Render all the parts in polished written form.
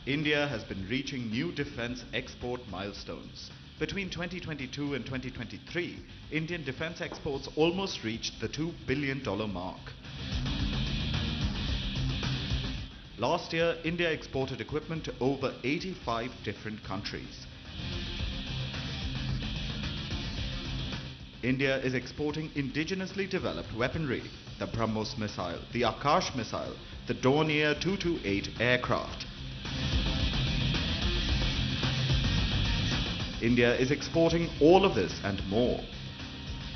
India has been reaching new defense export milestones. Between 2022 and 2023, Indian defense exports almost reached the $2 billion mark. Last year, India exported equipment to over 85 different countries. India is exporting indigenously developed weaponry, the BrahMos missile, the Akash missile, the Dornier 228 aircraft. India is exporting all of this and more.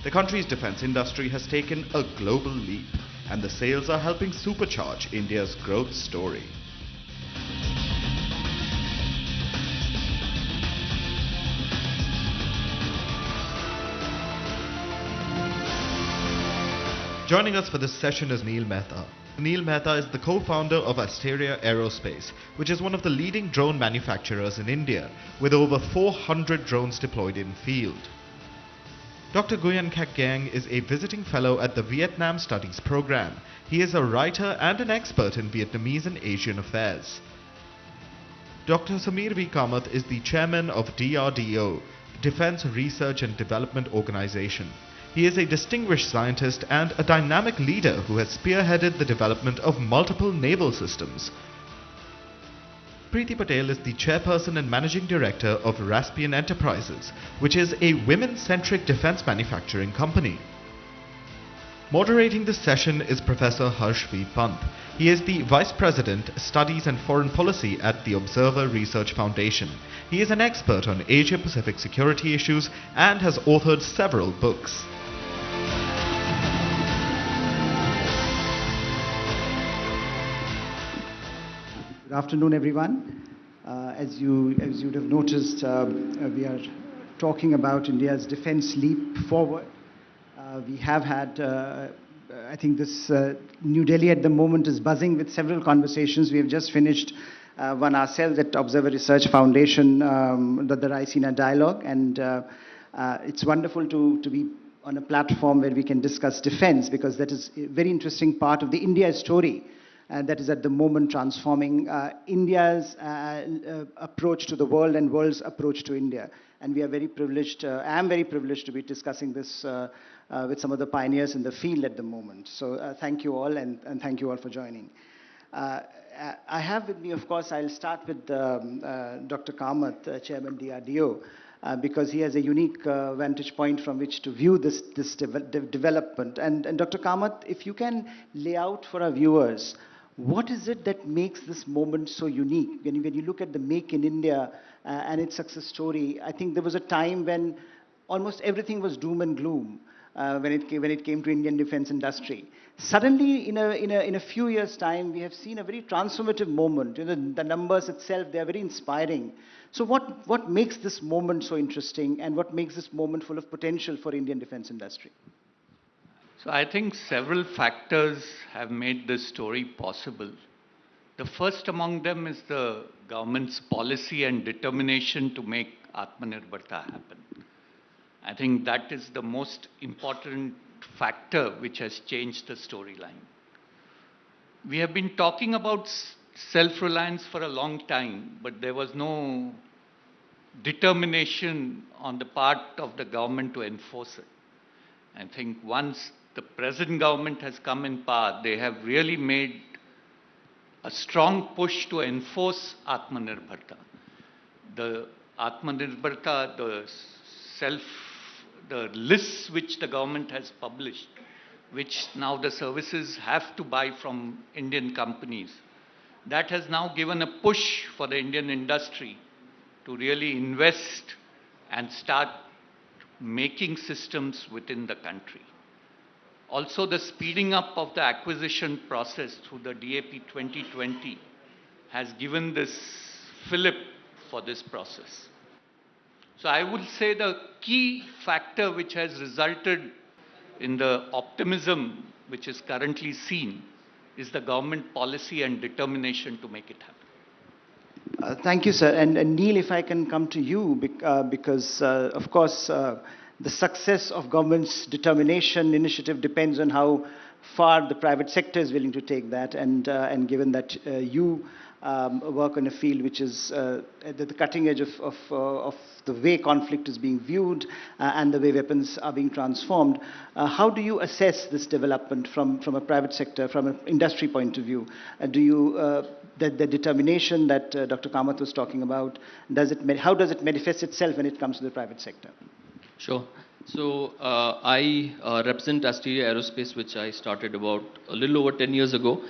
The country's defense industry has taken a global leap, and the sales are helping supercharge India's growth story. Joining us for this session is Neel Mehta. Neel Mehta is the co-founder of Asteria Aerospace, which is one of the leading drone manufacturers in India, with over 400 drones deployed in field. Dr. Nguyen Khac Giang is a visiting fellow at the Vietnam Studies Program. He is a writer and an expert in Vietnamese and Asian affairs. Dr. Samir V Kamat is the chairman of DRDO, Defense Research and Development Organization. He is a distinguished scientist and a dynamic leader who has spearheaded the development of multiple naval systems. Preiti Patel is the chairperson and managing director of Raspian Enterprises, which is a women-centric defense manufacturing company. Moderating this session is Professor Harsh V. Pant. He is the Vice President, Studies and Foreign Policy at the Observer Research Foundation. He is an expert on Asia-Pacific security issues and has authored several books. Good afternoon, everyone. As you'd have noticed, we are talking about India's defense leap forward. We have had, I think this New Delhi at the moment is buzzing with several conversations. We have just finished one ourselves at Observer Research Foundation, the Raisina Dialogue, and it's wonderful to be on a platform where we can discuss defense, because that is a very interesting part of the India story. That is at the moment transforming India's approach to the world and world's approach to India. And we are very privileged, I am very privileged to be discussing this with some of the pioneers in the field at the moment. So thank you all, and thank you all for joining. I have with me, of course, I'll start with Dr. Kamat, Chairman DRDO, because he has a unique vantage point from which to view this development. And Dr. Kamat, if you can lay out for our viewers, what is it that makes this moment so unique? When you look at the Make in India and its success story, I think there was a time when almost everything was doom and gloom when it came to Indian defense industry. Suddenly, in a few years' time, we have seen a very transformative moment. You know, the numbers itself, they are very inspiring. So what makes this moment so interesting, and what makes this moment full of potential for Indian defense industry? So I think several factors have made this story possible. The first among them is the government's policy and determination to make Atmanirbharta happen. I think that is the most important factor which has changed the storyline. We have been talking about self-reliance for a long time, but there was no determination on the part of the government to enforce it. I think once the present government has come in power, they have really made a strong push to enforce Atmanirbharta. The Atmanirbharta, the lists which the government has published, which now the services have to buy from Indian companies, that has now given a push for the Indian industry to really invest and start making systems within the country. Also, the speeding up of the acquisition process through the DAP 2020 has given this fillip for this process. So I would say the key factor which has resulted in the optimism which is currently seen is the government policy and determination to make it happen. Thank you, sir. And Neel, if I can come to you, because of course, the success of government's determination initiative depends on how far the private sector is willing to take that. And given that you work on a field which is at the cutting edge of the way conflict is being viewed and the way weapons are being transformed. How do you assess this development from a private sector, from an industry point of view? The determination that Dr. Kamat was talking about, how does it manifest itself when it comes to the private sector? Sure. So I represent Asteria Aerospace, which I started about a little over 10 years ago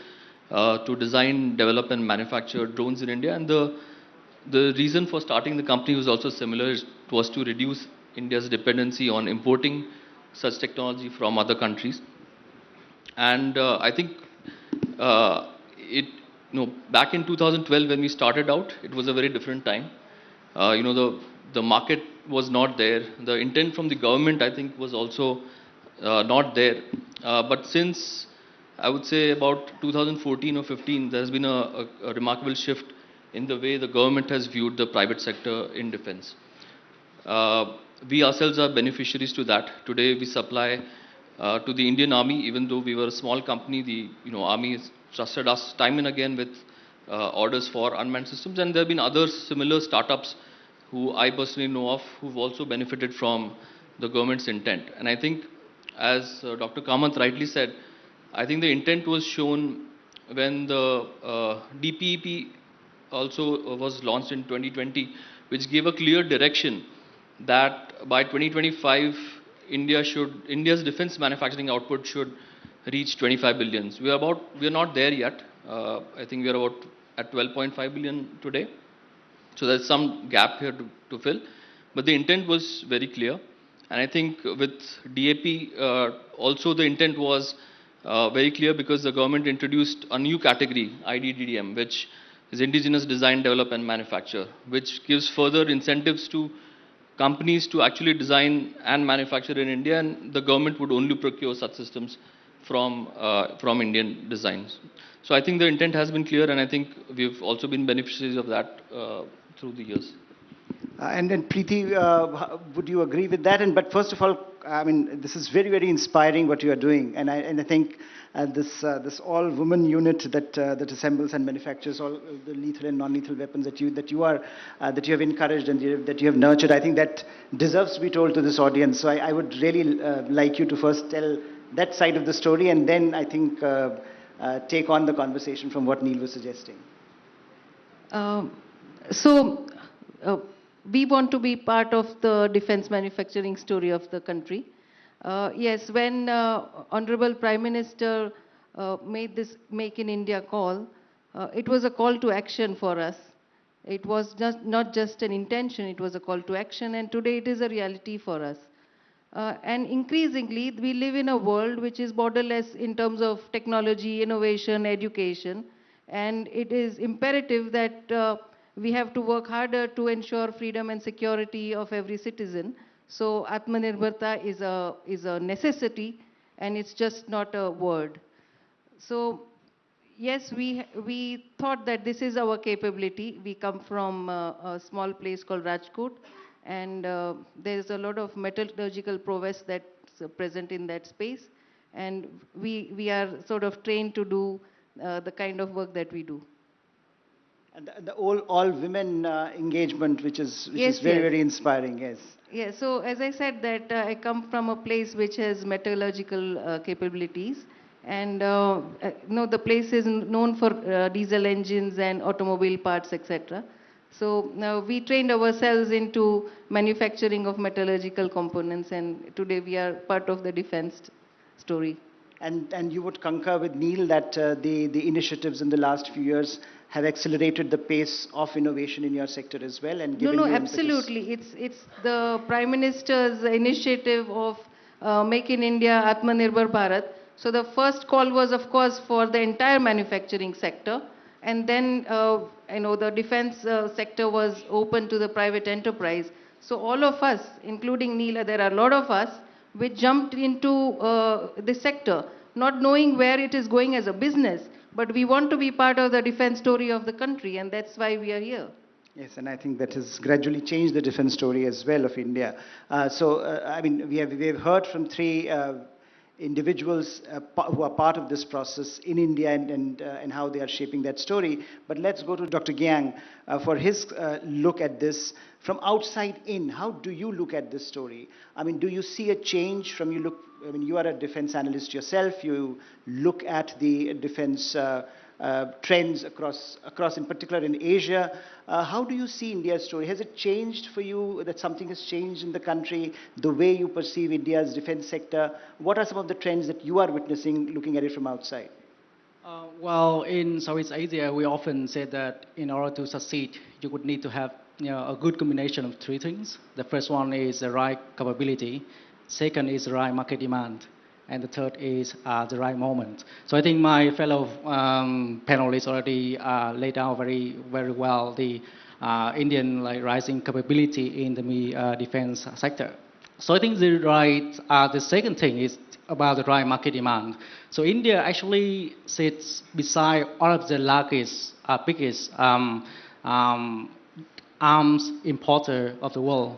to design, develop and manufacture drones in India. And the reason for starting the company was also similar. It was to reduce India's dependency on importing such technology from other countries. And I think back in 2012 when we started out, it was a very different time. The market was not there. The intent from the government, I think, was also not there. But since, I would say, about 2014 or 15, there has been a remarkable shift in the way the government has viewed the private sector in defense. We ourselves are beneficiaries to that. Today, we supply to the Indian Army. Even though we were a small company, the Army has trusted us time and again with orders for unmanned systems. And there have been other similar startups who I personally know of who've also benefited from the government's intent. And I think, as Dr. Kamat rightly said, I think the intent was shown when the DPEP also was launched in 2020, which gave a clear direction that by 2025, India's defense manufacturing output should reach 25 billion. We are not there yet. I think we are about at 12.5 billion today. So there's some gap here to fill. But the intent was very clear. And I think with DAP, also the intent was very clear because the government introduced a new category, IDDM, which is Indigenous Design, Develop and Manufacture, which gives further incentives to companies to actually design and manufacture in India, and the government would only procure such systems from Indian designs. So I think the intent has been clear, and I think we've also been beneficiaries of that through the years. And then Preeti, would you agree with that? But first of all, I mean, this is very, very inspiring what you are doing, and I think this all-woman unit that assembles and manufactures all the lethal and non-lethal weapons that you have encouraged and that you have nurtured, I think that deserves to be told to this audience. So I would really like you to first tell that side of the story, and then I think take on the conversation from what Neel was suggesting. We want to be part of the defense manufacturing story of the country. Yes, when Honorable Prime Minister made this Make in India call, it was a call to action for us. It was not just an intention, it was a call to action, and today it is a reality for us. And increasingly, we live in a world which is borderless in terms of technology, innovation, education, and it is imperative that we have to work harder to ensure freedom and security of every citizen. So Atmanirbharta is a necessity, and it's just not a word. So yes, we thought that this is our capability. We come from a small place called Rajkot, and there's a lot of metallurgical prowess that's present in that space, and we are sort of trained to do the kind of work that we do. And the all-women engagement, which is very, very inspiring, yes. Yes, so as I said that I come from a place which has metallurgical capabilities, and the place is known for diesel engines and automobile parts, etc. So now we trained ourselves into manufacturing of metallurgical components, and today we are part of the defense story. And you would concur with Neel that the initiatives in the last few years have accelerated the pace of innovation in your sector as well, and given No, absolutely. It's the Prime Minister's initiative of Make in India, Atmanirbhar Bharat. So the first call was, of course, for the entire manufacturing sector, and then the defense sector was open to the private enterprise. So all of us, including Neel, there are a lot of us, which jumped into this sector, not knowing where it is going as a business, but we want to be part of the defense story of the country, and that's why we are here. Yes, and I think that has gradually changed the defense story as well of India. I mean, we have heard from three individuals who are part of this process in India and how they are shaping that story. But let's go to Dr. Gyang for his look at this from outside in. How do you look at this story? I mean, do you see a change from you look? I mean, you are a defense analyst yourself. You look at the defense trends across, in particular in Asia. How do you see India's story? Has it changed for you, that something has changed in the country, the way you perceive India's defense sector? What are some of the trends that you are witnessing looking at it from outside? Well, in Southeast Asia, we often say that in order to succeed, you would need to have a good combination of three things. The first one is the right capability. Second is the right market demand. And the third is the right moment. So I think my fellow panelists already laid out very well the Indian rising capability in the defense sector. So I think the second thing is about the right market demand. So India actually sits beside all of the largest, biggest arms importer of the world.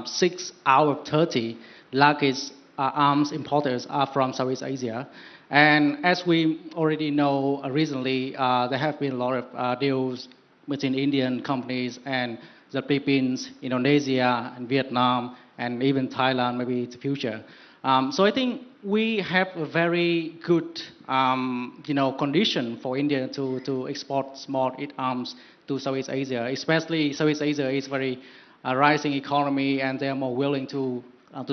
6 out of 30 largest arms importers are from Southeast Asia. And as we already know, recently there have been a lot of deals between Indian companies and the Philippines, Indonesia, and Vietnam, and even Thailand maybe in the future. So I think we have a very good condition for India to export small arms to Southeast Asia, especially Southeast Asia is very rising economy and they are more willing to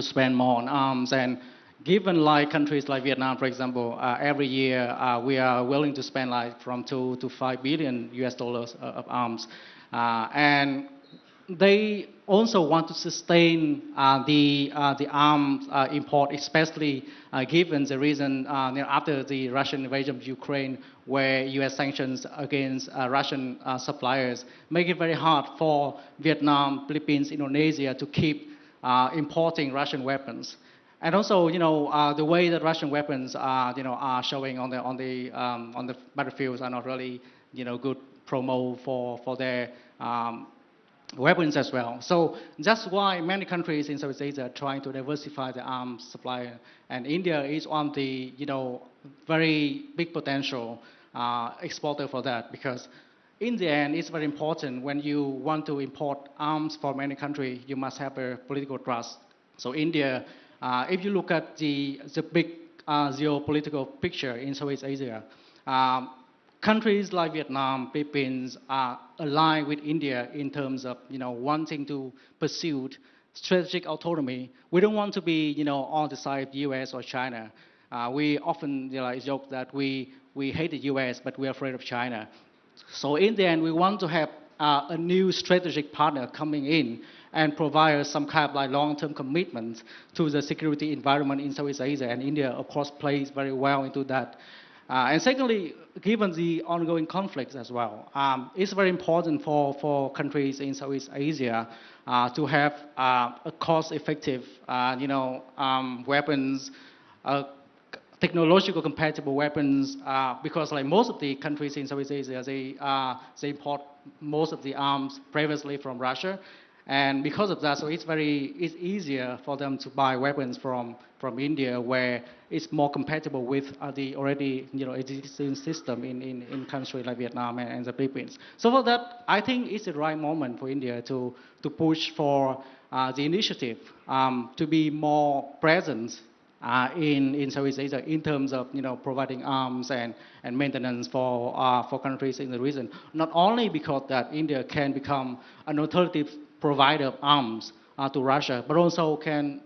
spend more on arms. And given countries like Vietnam, for example, every year we are willing to spend from 2 to 5 billion US dollars of arms. And they also want to sustain the arms import, especially given the reason after the Russian invasion of Ukraine, where US sanctions against Russian suppliers make it very hard for Vietnam, Philippines, Indonesia to keep importing Russian weapons. And also, the way that Russian weapons are showing on the battlefields are not really, good promo for their weapons as well. So that's why many countries in Southeast Asia are trying to diversify the arms supply. And India is one of the, very big potential exporter for that, because in the end, it's very important when you want to import arms from any country, you must have a political trust. So India, if you look at the big geopolitical picture in Southeast Asia, countries like Vietnam, Philippines are aligned with India in terms of wanting to pursue strategic autonomy. We don't want to be on the side of the US or China. We often joke that we hate the US, but we're afraid of China. So in the end, we want to have a new strategic partner coming in and provide some kind of long-term commitment to the security environment in Southeast Asia. And India, of course, plays very well into that. And secondly, given the ongoing conflicts as well, it's very important for countries in Southeast Asia to have a cost-effective, weapons, technological compatible weapons, because most of the countries in Southeast Asia, they import most of the arms previously from Russia. And because of that, so it's easier for them to buy weapons from India, where it's more compatible with the already existing system in countries like Vietnam and the Philippines. So for that, I think it's the right moment for India to push for the initiative to be more present in Southeast Asia in terms of providing arms and maintenance for countries in the region. Not only because that India can become an alternative provider of arms to Russia, but also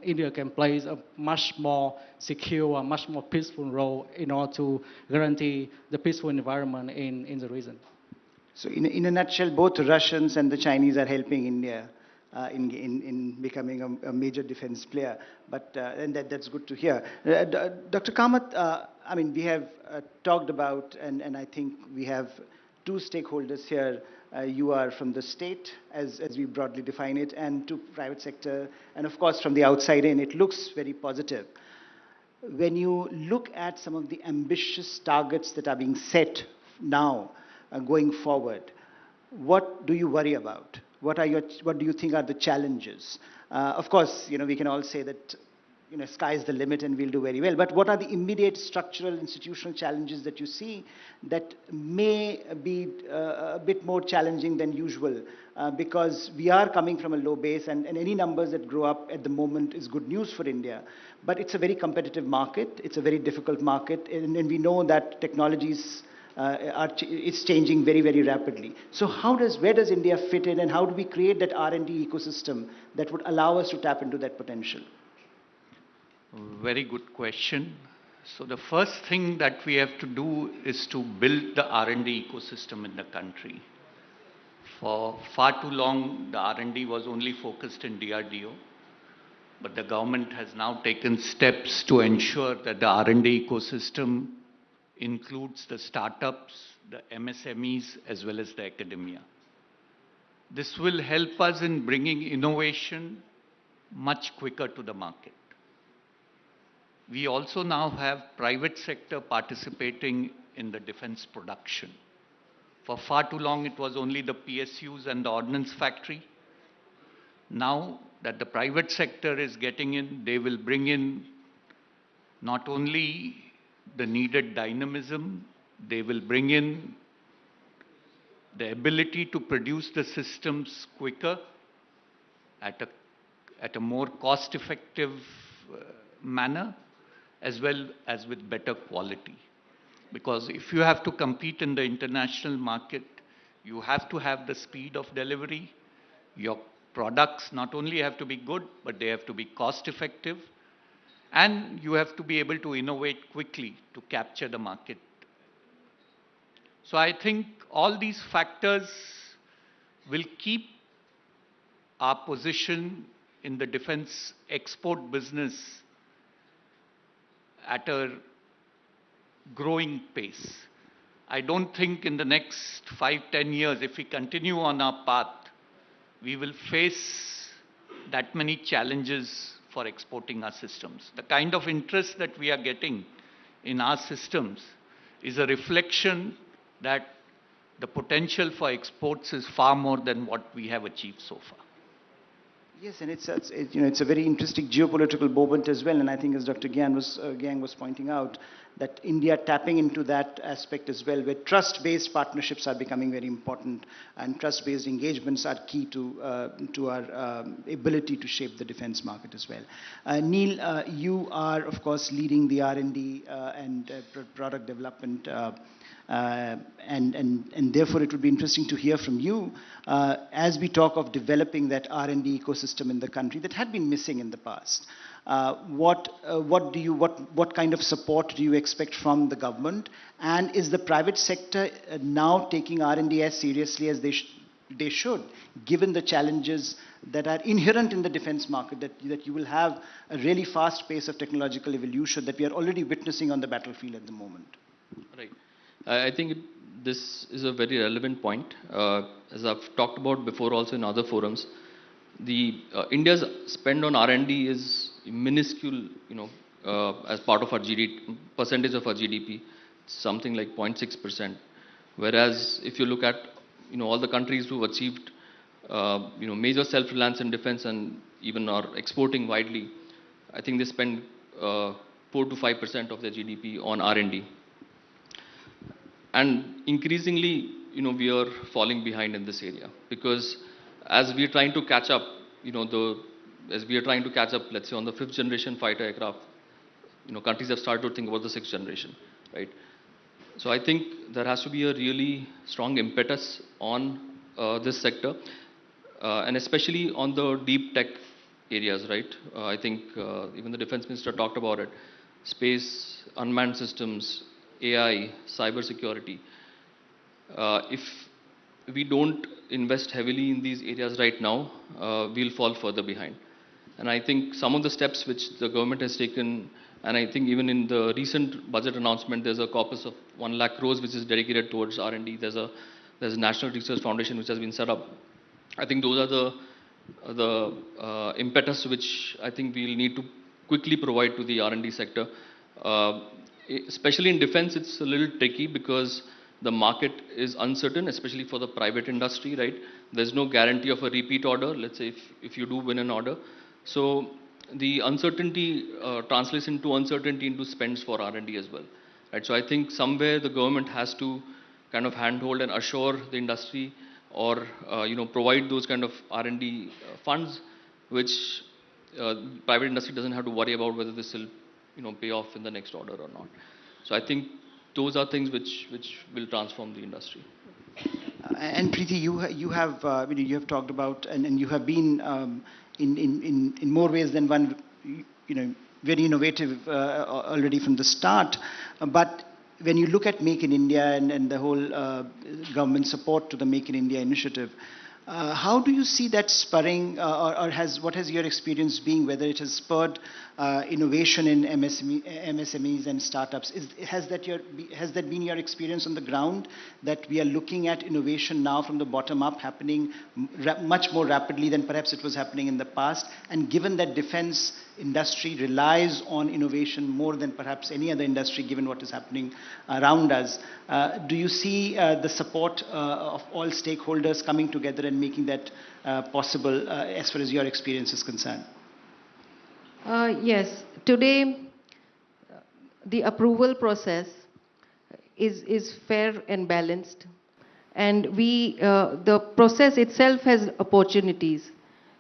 India can play a much more secure, much more peaceful role in order to guarantee the peaceful environment in the region. So in a nutshell, both the Russians and the Chinese are helping India in becoming a major defense player. But and that's good to hear. Dr. Kamat, I mean, we have talked about, and I think we have two stakeholders here. You are from the state, as we broadly define it, and to private sector, and of course from the outside in, it looks very positive. When you look at some of the ambitious targets that are being set now, going forward, what do you worry about? What do you think are the challenges? Of course, we can all say that sky's the limit and we'll do very well. But what are the immediate structural, institutional challenges that you see that may be a bit more challenging than usual? Because we are coming from a low base, and any numbers that grow up at the moment is good news for India. But it's a very competitive market. It's a very difficult market, and we know that technologies it's changing very, very rapidly. So where does India fit in, and how do we create that R&D ecosystem that would allow us to tap into that potential? Very good question. So the first thing that we have to do is to build the R&D ecosystem in the country. For far too long, the R&D was only focused in DRDO, but the government has now taken steps to ensure that the R&D ecosystem includes the startups, the MSMEs, as well as the academia. This will help us in bringing innovation much quicker to the market. We also now have private sector participating in the defense production. For far too long, it was only the PSUs and the ordnance factory. Now that the private sector is getting in, they will bring in not only the needed dynamism, they will bring in the ability to produce the systems quicker at a more cost-effective manner, as well as with better quality. Because if you have to compete in the international market, you have to have the speed of delivery. Your products not only have to be good, but they have to be cost-effective. And you have to be able to innovate quickly to capture the market. So I think all these factors will keep our position in the defense export business at a growing pace. I don't think in the next 5-10 years, if we continue on our path, we will face that many challenges for exporting our systems. The kind of interest that we are getting in our systems is a reflection that the potential for exports is far more than what we have achieved so far. Yes, and it's a very interesting geopolitical moment as well. And I think, as Dr. Gyang was pointing out, that India tapping into that aspect as well, where trust-based partnerships are becoming very important, and trust-based engagements are key to our ability to shape the defense market as well. Neel, you are, of course, leading the R&D and product development. And therefore it would be interesting to hear from you as we talk of developing that R&D ecosystem in the country that had been missing in the past. What kind of support do you expect from the government, and is the private sector now taking R&D as seriously as they should, given the challenges that are inherent in the defense market, that you will have a really fast pace of technological evolution that we are already witnessing on the battlefield at the moment? Right. I think this is a very relevant point. As I've talked about before also in other forums, India's spend on R&D is minuscule, as part of our GDP, percentage of our GDP, something like 0.6%. Whereas if you look at, all the countries who've achieved, major self-reliance in defense and even are exporting widely, I think they spend 4 to 5% of their GDP on R&D. And increasingly, we are falling behind in this area, because as we are trying to catch up, let's say on the 5th generation fighter aircraft, countries have started to think about the 6th generation, right? So I think there has to be a really strong impetus on this sector, and especially on the deep tech areas, right? I think even the defense minister talked about it: space, unmanned systems, AI, cyber security. If we don't invest heavily in these areas right now, we'll fall further behind. And I think some of the steps which the government has taken, and I think even in the recent budget announcement, there's a corpus of 1 lakh crores which is dedicated towards R&D. There's a National Research Foundation which has been set up. I think those are the impetus which I think we'll need to quickly provide to the R&D sector. Especially in defense, it's a little tricky because the market is uncertain, especially for the private industry, right? There's no guarantee of a repeat order, let's say if you do win an order. So the uncertainty translates into uncertainty into spends for R&D as well. Right? So I think somewhere the government has to kind of handhold and assure the industry, or provide those kind of R&D funds, which private industry doesn't have to worry about whether this will pay off in the next order or not. So I think those are things which will transform the industry. And Preeti, you have you have talked about, and you have been in more ways than one, very innovative already from the start. But when you look at Make in India and the whole government support to the Make in India initiative, how do you see that spurring, or what has your experience been, whether it has spurred innovation in MSMEs and startups? Has that been your experience on the ground, that we are looking at innovation now from the bottom up happening much more rapidly than perhaps it was happening in the past? And given that defense industry relies on innovation more than perhaps any other industry, given what is happening around us, do you see the support of all stakeholders coming together and making that possible, as far as your experience is concerned? Yes. Today, the approval process is fair and balanced. And the process itself has opportunities.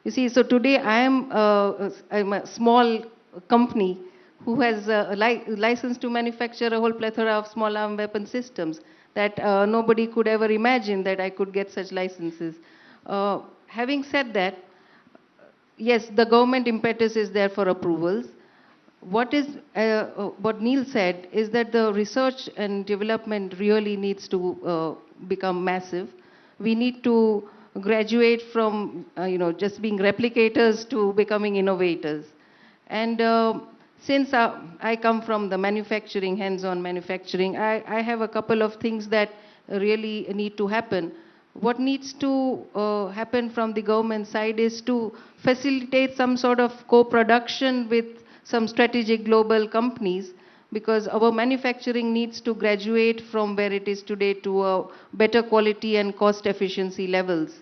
You see, so today I'm a small company who has a license to manufacture a whole plethora of small arm weapon systems that nobody could ever imagine that I could get such licenses. Having said that, yes, the government impetus is there for approvals. What Neel said is that the research and development really needs to become massive. We need to graduate from just being replicators to becoming innovators. And since I come from the manufacturing, hands-on manufacturing, I have a couple of things that really need to happen. What needs to happen from the government side is to facilitate some sort of co-production with some strategic global companies, because our manufacturing needs to graduate from where it is today to a better quality and cost efficiency levels.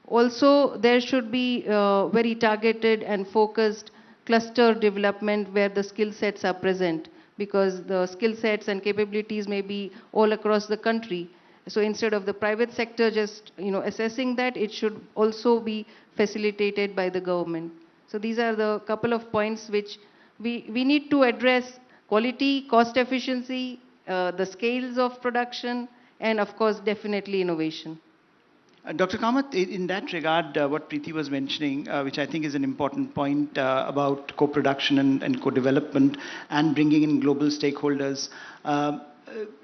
Also, there should be very targeted and focused cluster development where the skill sets are present, because the skill sets and capabilities may be all across the country. So instead of the private sector just assessing that, it should also be facilitated by the government. So these are the couple of points which we need to address: quality, cost efficiency, the scales of production, and of course definitely innovation. Dr. Kamat, in that regard, what Preeti was mentioning, which I think is an important point about co-production and co-development and bringing in global stakeholders,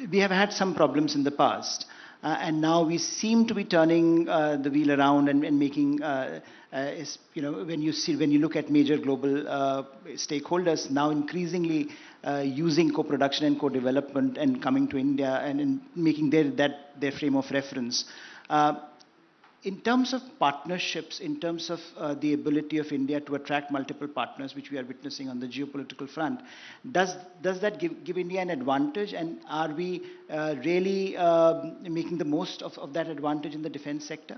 we have had some problems in the past. And now we seem to be turning the wheel around and making, when you look at major global stakeholders now increasingly using co-production and co-development and coming to India and making their frame of reference. In terms of partnerships, in terms of the ability of India to attract multiple partners, which we are witnessing on the geopolitical front, does that give India an advantage? And are we really making the most of that advantage in the defense sector?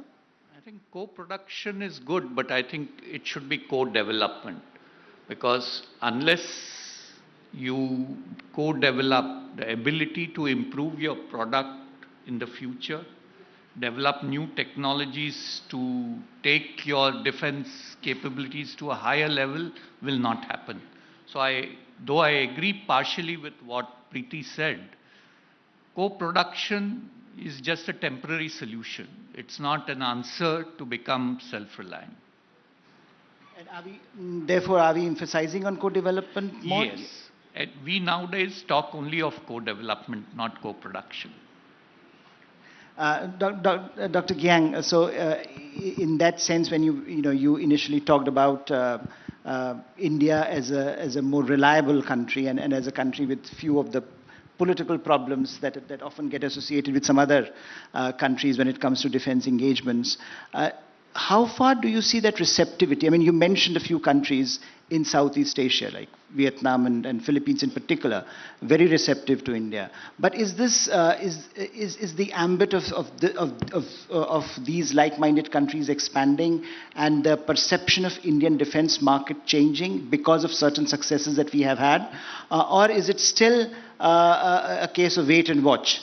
I think co-production is good, but I think it should be co-development. Because unless you co-develop the ability to improve your product in the future, develop new technologies to take your defense capabilities to a higher level, will not happen. So though I agree partially with what Preeti said, co-production is just a temporary solution. It's not an answer to become self-reliant. And therefore, are we emphasizing on co-development more? Yes. And we nowadays talk only of co-development, not co-production. Dr. Gyang, so in that sense, when you initially talked about India as a more reliable country and as a country with few of the political problems that often get associated with some other countries when it comes to defense engagements, how far do you see that receptivity? I mean, you mentioned a few countries in Southeast Asia, like Vietnam and Philippines in particular, very receptive to India. But is this is the ambit of these like-minded countries expanding, and the perception of Indian defense market changing because of certain successes that we have had, or is it still a case of wait and watch?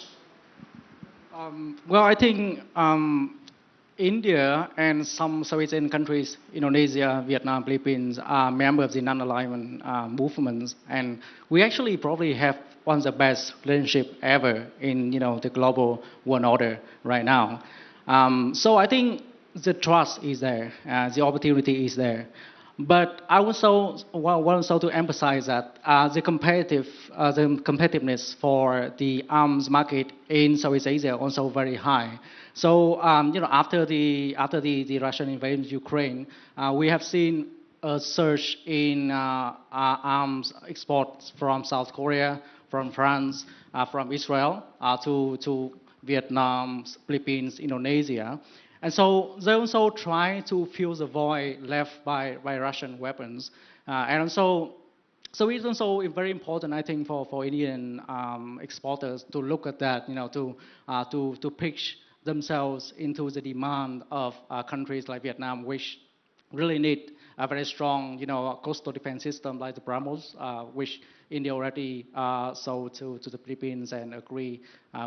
Well, I think India and some Southeast Asian countries, Indonesia, Vietnam, Philippines, are members of the non-alignment movements, and we actually probably have one of the best relationship ever in the global world order right now. So I think the trust is there, the opportunity is there. But I also want to emphasize that the competitiveness for the arms market in Southeast Asia also very high. So after the Russian invasion of Ukraine, we have seen a surge in arms exports from South Korea, from France, from Israel to Vietnam, Philippines, Indonesia. And so they also try to fill the void left by Russian weapons. And so it's also very important, I think, for Indian exporters to look at that, to pitch themselves into the demand of countries like Vietnam, which really need a very strong, coastal defense system like the BrahMos, which India already sold to the Philippines and agree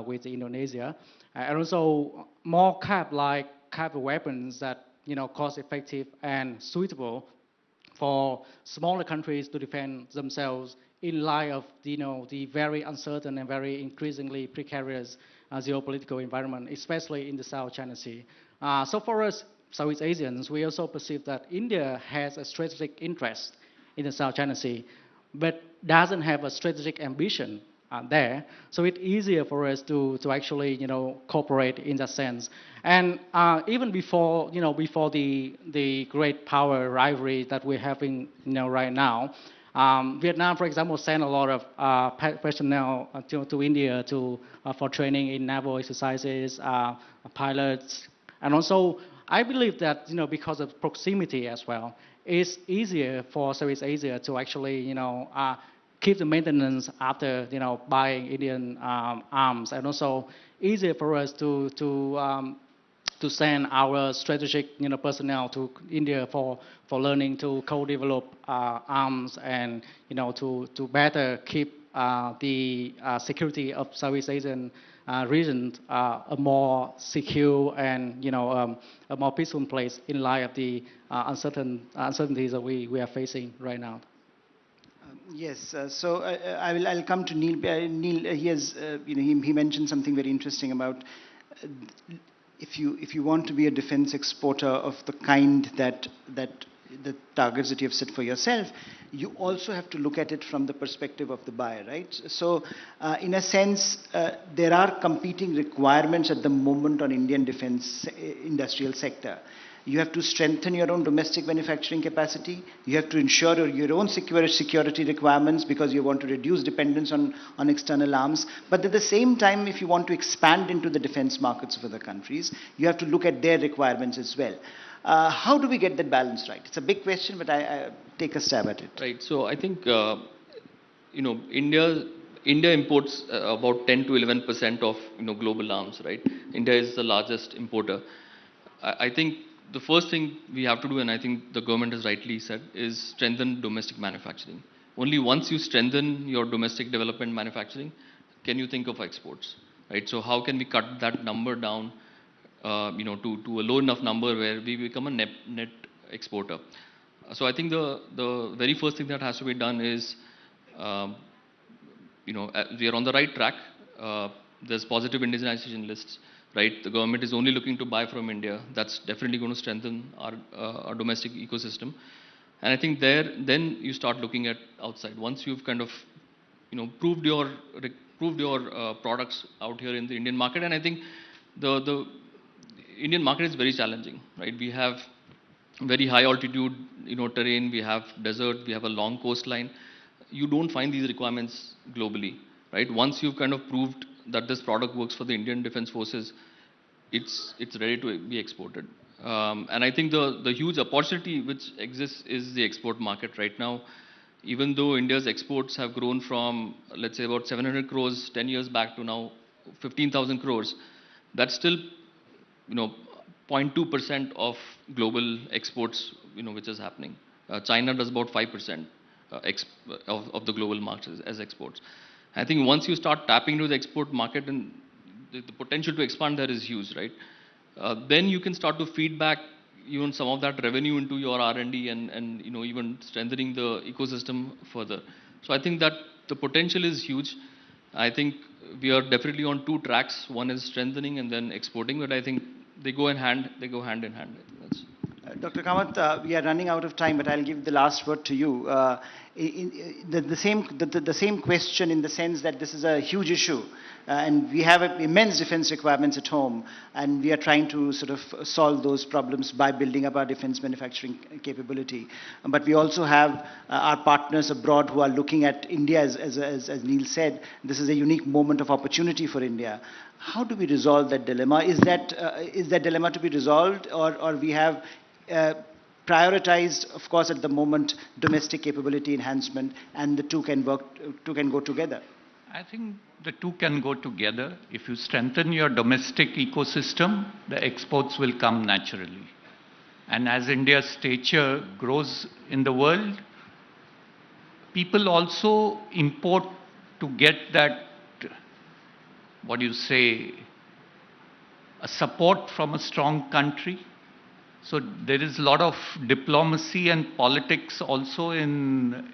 with Indonesia. And also more cap-like weapons that cost-effective and suitable for smaller countries to defend themselves in light of the very uncertain and very increasingly precarious geopolitical environment, especially in the South China Sea. So for us, Southeast Asians, we also perceive that India has a strategic interest in the South China Sea, but doesn't have a strategic ambition there. So it's easier for us to actually cooperate in that sense. And even before the great power rivalry that we're having right now, Vietnam, for example, sent a lot of personnel to India for training in naval exercises, pilots, and also I believe that because of proximity as well, it's easier for Southeast Asia to actually keep the maintenance after buying Indian arms, and also easier for us to send our strategic personnel to India for learning to co-develop arms and to better keep the security of Southeast Asian region a more secure and a more peaceful place in light of the uncertainties that we are facing right now. Yes, so I'll come to Neel. Neel, he has, he mentioned something very interesting about if you want to be a defense exporter of the kind that the targets that you have set for yourself, you also have to look at it from the perspective of the buyer, right? So, in a sense, there are competing requirements at the moment on Indian defense industrial sector. You have to strengthen your own domestic manufacturing capacity. You have to ensure your own security requirements because you want to reduce dependence on external arms. But at the same time, if you want to expand into the defense markets of other countries, you have to look at their requirements as well. How do we get that balance right? It's a big question, but I take a stab at it. Right. So I think India imports about 10 to 11% of global arms. Right. India is the largest importer. I think the first thing we have to do, and I think the government has rightly said, is strengthen domestic manufacturing. Only once you strengthen your domestic development manufacturing, can you think of exports, right? So how can we cut that number down, to a low enough number where we become a net exporter? So I think the very first thing that has to be done is, we are on the right track. There's positive indigenization lists. Right, the government is only looking to buy from India. That's definitely going to strengthen our domestic ecosystem. And I think then you start looking at outside. Once you've kind of, proved your products out here in the Indian market, and I think the Indian market is very challenging. Right, we have very high altitude, terrain. We have desert. We have a long coastline. You don't find these requirements globally. Right, once you've kind of proved that this product works for the Indian Defense Forces, it's ready to be exported. And I think the huge opportunity which exists is the export market right now. Even though India's exports have grown from, let's say, about 700 crores 10 years back to now 15,000 crores, that's still, 0.2% of global exports, which is happening. China does about 5% of the global market as exports. I think once you start tapping into the export market, and the potential to expand there is huge, right? Then you can start to feed back even some of that revenue into your R&D and even strengthening the ecosystem further. So I think that the potential is huge. I think we are definitely on two tracks. One is strengthening and then exporting, but I think they go hand in hand. That's Dr. Kamat, we are running out of time, but I'll give the last word to you. The same question, in the sense that this is a huge issue, and we have immense defense requirements at home, and we are trying to sort of solve those problems by building up our defense manufacturing capability. But we also have our partners abroad who are looking at India, as Neel said. This is a unique moment of opportunity for India. How do we resolve that dilemma? Is that dilemma to be resolved, or we have prioritized, of course, at the moment, domestic capability enhancement, and the two can go together? I think the two can go together. If you strengthen your domestic ecosystem, the exports will come naturally. And as India's stature grows in the world, people also import to get that, a support from a strong country. So there is a lot of diplomacy and politics also in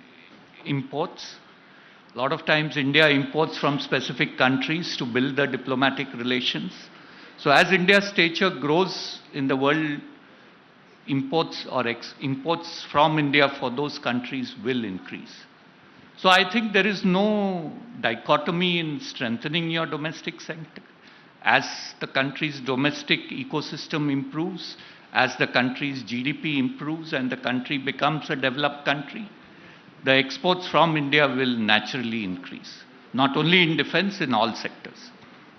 imports. A lot of times India imports from specific countries to build the diplomatic relations. So as India's stature grows in the world, imports from India for those countries will increase. So I think there is no dichotomy in strengthening your domestic sector. As the country's domestic ecosystem improves, as the country's GDP improves and the country becomes a developed country, the exports from India will naturally increase, not only in defense, in all sectors.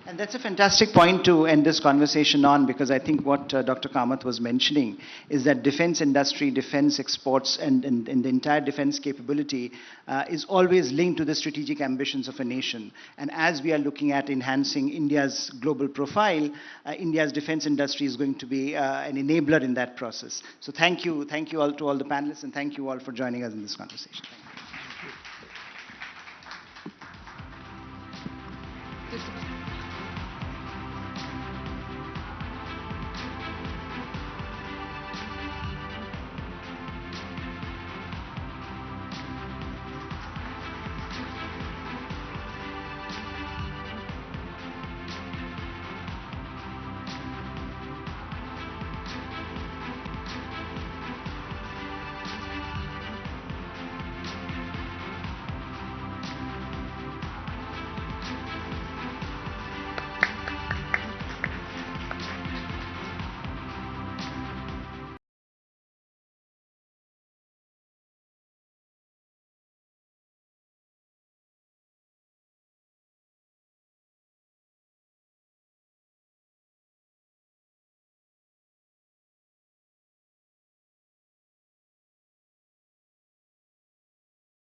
And that's a fantastic point to end this conversation on, because I think what Dr. Kamat was mentioning is that defense industry, defense exports, and the entire defense capability is always linked to the strategic ambitions of a nation. And as we are looking at enhancing India's global profile, India's defense industry is going to be an enabler in that process. So thank you all to all the panelists, and thank you all for joining us in this conversation.